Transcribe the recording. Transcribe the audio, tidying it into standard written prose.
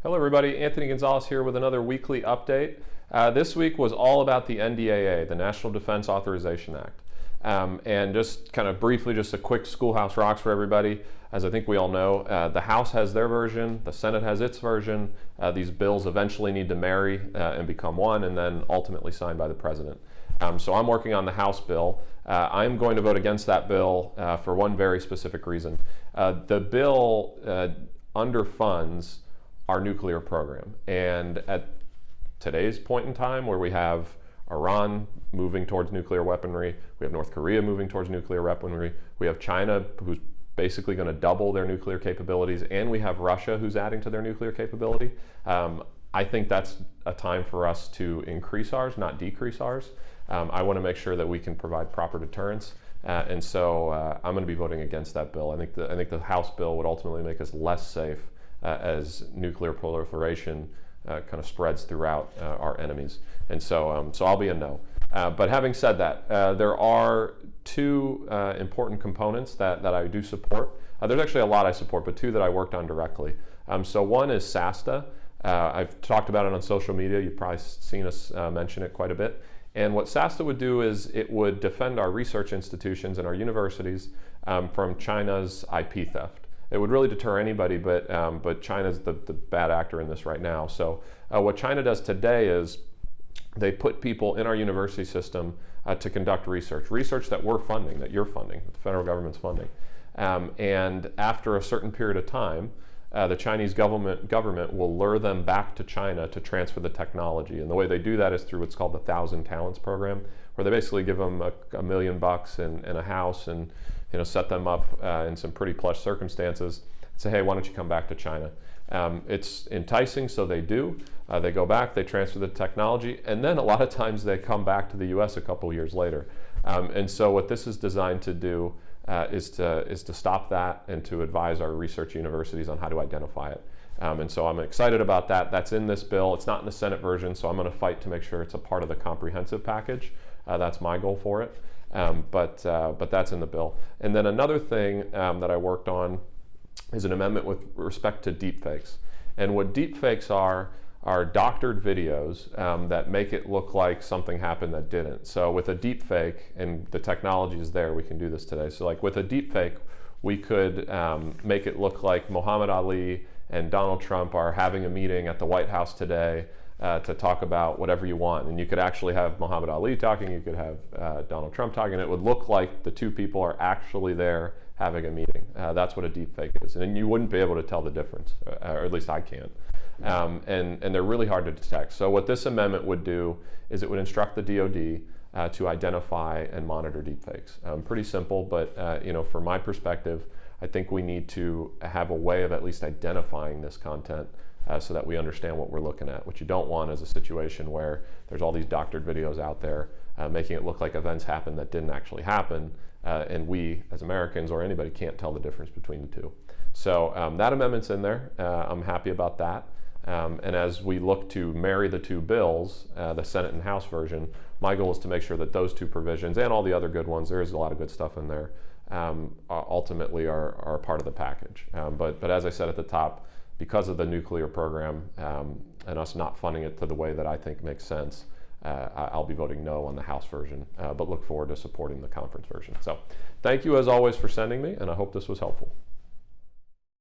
Hello everybody, Anthony Gonzalez here with another weekly update. This week was all about the NDAA, the National Defense Authorization Act. And just kind of briefly, just a quick schoolhouse rocks for everybody. As I think we all know, the House has their version, the Senate has its version. These bills eventually need to marry and become one and then ultimately signed by the President. So I'm working on the House bill. I'm going to vote against that bill for one very specific reason. The bill underfunds our nuclear program. And at today's point in time, where we have Iran moving towards nuclear weaponry, we have North Korea moving towards nuclear weaponry, we have China who's basically going to double their nuclear capabilities, and we have Russia who's adding to their nuclear capability. I think that's a time for us to increase ours, not decrease ours. I want to make sure that we can provide proper deterrence. And so I'm going to be voting against that bill. I think the House bill would ultimately make us less safe as nuclear proliferation kind of spreads throughout our enemies. And so I'll be a no. But having said that, there are two important components that I do support. There's actually a lot I support, but two that I worked on directly. So one is SASTA. I've talked about it on social media. You've probably seen us mention it quite a bit. And what SASTA would do is it would defend our research institutions and our universities from China's IP theft. It would really deter anybody, but China's the bad actor in this right now. So what China does today is they put people in our university system to conduct research that we're funding, that you're funding, that the federal government's funding. And after a certain period of time, the Chinese government will lure them back to China to transfer the technology. And the way they do that is through what's called the 1,000 Talents program, where they basically give them $1 million and a house and set them up in some pretty plush circumstances. Say, hey, why don't you come back to China? It's enticing, so they do. They go back, they transfer the technology, and then a lot of times they come back to the U.S. a couple years later. And so what this is designed to do is to stop that and to advise our research universities on how to identify it. And so I'm excited about that. That's in this bill. It's not in the Senate version, so I'm going to fight to make sure it's a part of the comprehensive package. That's my goal for it. But that's in the bill. And then another thing that I worked on is an amendment with respect to deepfakes. And what deepfakes are doctored videos that make it look like something happened that didn't. So with a deepfake, and the technology is there, we can do this today. So like with a deepfake, we could make it look like Muhammad Ali and Donald Trump are having a meeting at the White House today to talk about whatever you want. And you could actually have Muhammad Ali talking, you could have Donald Trump talking, and it would look like the two people are actually there having a meeting. That's what a deepfake is. And you wouldn't be able to tell the difference, or at least I can't. And they're really hard to detect. So what this amendment would do is it would instruct the DoD to identify and monitor deepfakes. Pretty simple, but from my perspective, I think we need to have a way of at least identifying this content so that we understand what we're looking at. What you don't want is a situation where there's all these doctored videos out there making it look like events happened that didn't actually happen, and we as Americans or anybody can't tell the difference between the two. So that amendment's in there. I'm happy about that. And as we look to marry the two bills, the Senate and House version, my goal is to make sure that those two provisions and all the other good ones, there is a lot of good stuff in there, ultimately are part of the package. But as I said at the top, because of the nuclear program and us not funding it to the way that I think makes sense, I'll be voting no on the House version, but look forward to supporting the conference version. So thank you as always for sending me, and I hope this was helpful.